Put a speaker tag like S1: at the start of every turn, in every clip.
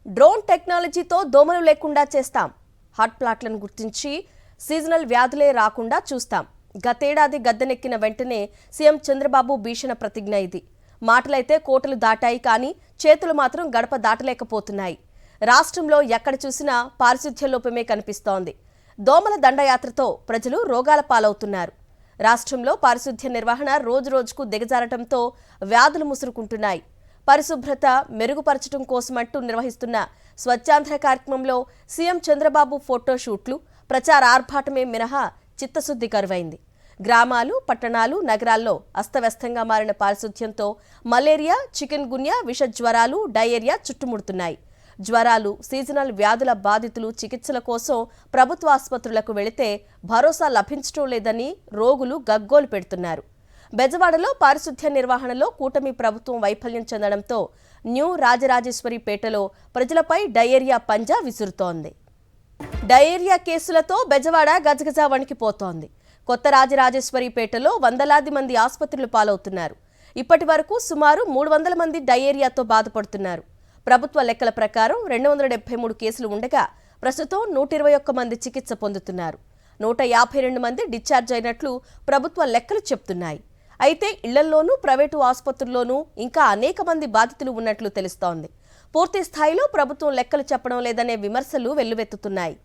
S1: Drone టెక్నాలజీతో దోమలు లేకుండా చేస్తాం. హాట్ ప్లాట్లను గుర్తించి సీజనల్ వ్యాధులే రాకుండా చూస్తాం. గతేడాది గద్దెనెక్కిన వెంటనే సీఎం చంద్రబాబు భీషణ ప్రతిజ్ఞ ఇది. మాటలైతే కోటలు దాటాయి, కానీ చేతులు మాత్రం గడప దాటలేకపోతున్నాయి. రాష్ట్రంలో ఎక్కడ చూసినా పారిశుధ్య లోపమే కనిపిస్తోంది. దోమల దండయాత్రతో ప్రజలు రోగాల పాలవుతున్నారు. రాష్ట్రంలో పారిశుధ్య నిర్వహణ రోజురోజుకు దిగజారటంతో వ్యాధులు ముసురుకుంటున్నాయి. పరిశుభ్రత మెరుగుపరచడం కోసమంటూ నిర్వహిస్తున్న స్వచ్ఛాంధ్ర కార్యక్రమంలో సీఎం చంద్రబాబు ఫోటో షూట్లు, ప్రచార ఆర్భాటమే మినహా చిత్తశుద్ధి కరువైంది. గ్రామాలు, పట్టణాలు, నగరాల్లో అస్తవ్యస్తంగా మారిన పారిశుధ్యంతో మలేరియా, చికెన్ గున్యా, విష జ్వరాలు, డయేరియా చుట్టుముడుతున్నాయి. జ్వరాలు, సీజనల్ వ్యాధుల బాధితులు చికిత్సల కోసం ప్రభుత్వ ఆసుపత్రులకు వెళితే భరోసా లభించడం లేదని రోగులు గగ్గోలు పెడుతున్నారు. బెజవాడలో పారిశుధ్య నిర్వహణలో కూటమి ప్రభుత్వం వైఫల్యం చెందడంతో న్యూ రాజరాజేశ్వరిపేటలో ప్రజలపై డయేరియా పంజా విసురుతోంది. డయేరియా కేసులతో బెజవాడ గజగజ వణికిపోతోంది. కొత్త రాజరాజేశ్వరిపేటలో వందలాది మంది ఆసుపత్రులు పాలవుతున్నారు. ఇప్పటి వరకు సుమారు 300 మంది డయేరియాతో బాధపడుతున్నారు. ప్రభుత్వ లెక్కల ప్రకారం 273 కేసులు ఉండగా ప్రస్తుతం 121 మంది చికిత్స పొందుతున్నారు. 152 మంది డిశ్చార్జ్ అయినట్లు ప్రభుత్వ లెక్కలు చెప్తున్నాయి. అయితే ఇళ్లల్లోనూ, ప్రైవేటు ఆసుపత్రుల్లోనూ ఇంకా అనేక మంది బాధితులు ఉన్నట్లు తెలుస్తోంది. పూర్తి స్థాయిలో ప్రభుత్వం లెక్కలు చెప్పడం లేదనే విమర్శలు వెల్లువెత్తుతున్నాయి.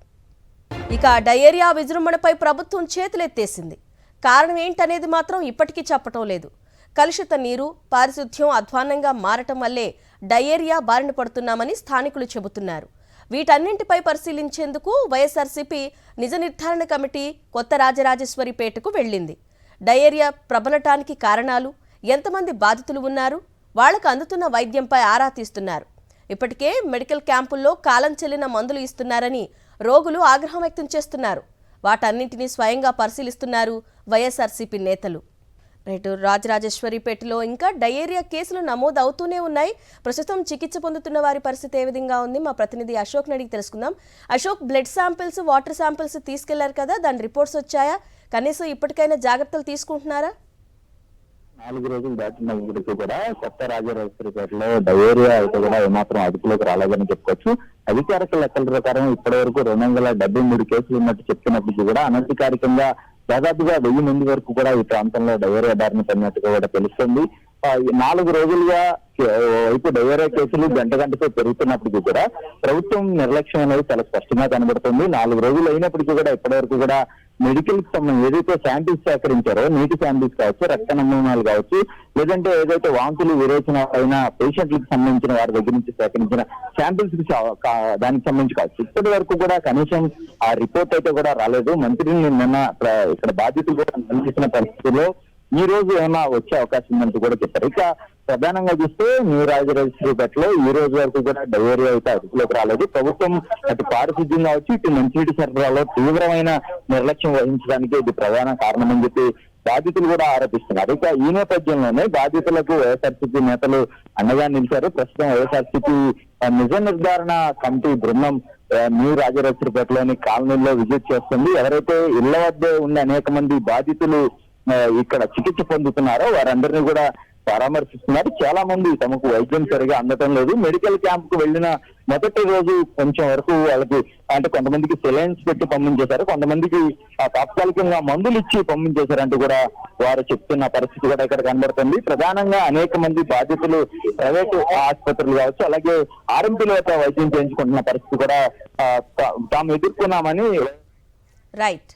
S1: ఇక డయేరియా విజృంభణపై ప్రభుత్వం చేతులెత్తేసింది. కారణం ఏంటనేది మాత్రం ఇప్పటికీ చెప్పటం లేదు. కలుషిత నీరు, పారిశుధ్యం అధ్వాన్నంగా మారటం వల్లే డయేరియా బారిన పడుతున్నామని స్థానికులు చెబుతున్నారు. వీటన్నింటిపై పరిశీలించేందుకు వైఎస్ఆర్సీపీ నిజ నిర్ధారణ కమిటీ కొత్త రాజరాజేశ్వరిపేటకు వెళ్లింది. డయేరియా ప్రబలటానికి కారణాలు, ఎంతమంది బాధితులు ఉన్నారు, వాళ్లకు అందుతున్న వైద్యంపై ఆరా తీస్తున్నారు. ఇప్పటికే మెడికల్ క్యాంపుల్లో కాలం చెల్లిన మందులు ఇస్తున్నారని రోగులు ఆగ్రహం వ్యక్తం చేస్తున్నారు. వాటన్నింటినీ స్వయంగా పరిశీలిస్తున్నారు వైఎస్ఆర్సీపీ నేతలు. రైటు, రాజరాజేశ్వరిపేటలో ఇంకా డయేరియా కేసులు నమోదు అవుతూనే ఉన్నాయి. ప్రస్తుతం చికిత్స పొందుతున్న వారి పరిస్థితి ఏ విధంగా ఉంది? మా ప్రతినిధి అశోక్ అడిగి తెలుసుకుందాం. Ashok, blood samples, water samples తీసుకెళ్లారు కదా, దాని రిపోర్ట్స్ వచ్చాయా? కనీసం ఇప్పటికైనా జాగ్రత్తలు తీసుకుంటున్నారా?
S2: 4 రోజులు దాటినప్పటికీ కూడా కొత్త రాజరాజేశ్వరిపేటలో డయేరియా అయితే కూడా ఏమాత్రం అదుపులోకి రాలేదని చెప్పుకోవచ్చు. అధికారిక లెక్కల ప్రకారం ఇప్పటి వరకు 273 కేసులు ఉన్నట్టు చెప్తున్నప్పటికీ కూడా అనధికారికంగా దాదాపుగా 1000 మంది వరకు కూడా ఈ ప్రాంతంలో డయేరియా బారిన పడినట్టుగా కూడా తెలుస్తుంది. 4 రోజులుగా వైపు డయేరియా కేసులు గంటకు పెరుగుతున్నప్పటికీ కూడా ప్రభుత్వం నిర్లక్ష్యం అనేది చాలా స్పష్టంగా కనబడుతుంది. 4 రోజులు అయినప్పటికీ కూడా ఇప్పటి వరకు కూడా మెడికల్ కి సంబంధించి ఏదైతే శాంపిల్స్ సేకరించారో, నీటి శాంపిల్స్ కావచ్చు, రక్త నమూనాలు కావచ్చు, లేదంటే ఏదైతే వాంతులు, విరేచన అయిన పేషెంట్లకు సంబంధించిన వారి దగ్గర నుంచి సేకరించిన శాంపిల్స్ దానికి సంబంధించి కావచ్చు, ఇప్పటి వరకు కూడా కనీసం ఆ రిపోర్ట్ అయితే కూడా రాలేదు. మంత్రిని నిన్న ఇక్కడ బాధితులు కూడా నిలిచిన పరిస్థితుల్లో ఈ రోజు ఏమైనా వచ్చే అవకాశం ఉందంటూ కూడా చెప్పారు. ఇక ప్రధానంగా చూస్తే న్యూ రాజరాజేశ్వరిపేటలో ఈ రోజు వరకు కూడా డయేరియా అయితే అదుపులోకి రాలేదు. ప్రభుత్వం అటు పారిశుద్ధ్యం కావచ్చు, ఇటు మంచినీటి సరఫరాలో తీవ్రమైన నిర్లక్ష్యం వహించడానికి ఇది ప్రధాన కారణం అని చెప్పి బాధితులు కూడా ఆరోపిస్తున్నారు. ఇక ఈ నేపథ్యంలోనే బాధితులకు వైఎస్ఆర్సీపీ నేతలు అండగా నిలిచారు. ప్రస్తుతం వైఎస్ఆర్సీపీ నిజ నిర్ధారణ కమిటీ బృందం న్యూ రాజరాజేశ్వరిపేటలోని కాలనీల్లో విజిట్ చేస్తుంది. ఎవరైతే ఇళ్ల వద్దే ఉన్న అనేక మంది బాధితులు ఇక్కడ చికిత్స పొందుతున్నారో వారందరినీ కూడా పరామర్శిస్తున్నారు. చాలా మంది తమకు వైద్యం సరిగా అందటం లేదు. మెడికల్ క్యాంప్ కు వెళ్లిన మొదటి రోజు కొంచెం వరకు వాళ్ళకి అంటే కొంతమందికి సెలైన్స్ పెట్టి పంపించేశారు, కొంతమందికి తాత్కాలికంగా మందులు ఇచ్చి పంపించేశారంటూ కూడా వారు చెప్తున్న పరిస్థితి కూడా ఇక్కడ కనబడుతుంది. ప్రధానంగా అనేక మంది బాధితులు ప్రైవేటు ఆసుపత్రులు కావచ్చు, అలాగే ఆర్ఎంపీల యొక్క వైద్యం చేయించుకుంటున్న పరిస్థితి కూడా తాము ఎదుర్కొన్నామని.
S1: రైట్.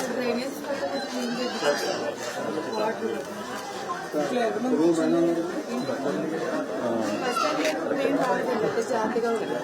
S3: డ్రైనేజ్ వాటర్ జాగ్రత్తగా ఉంటుంది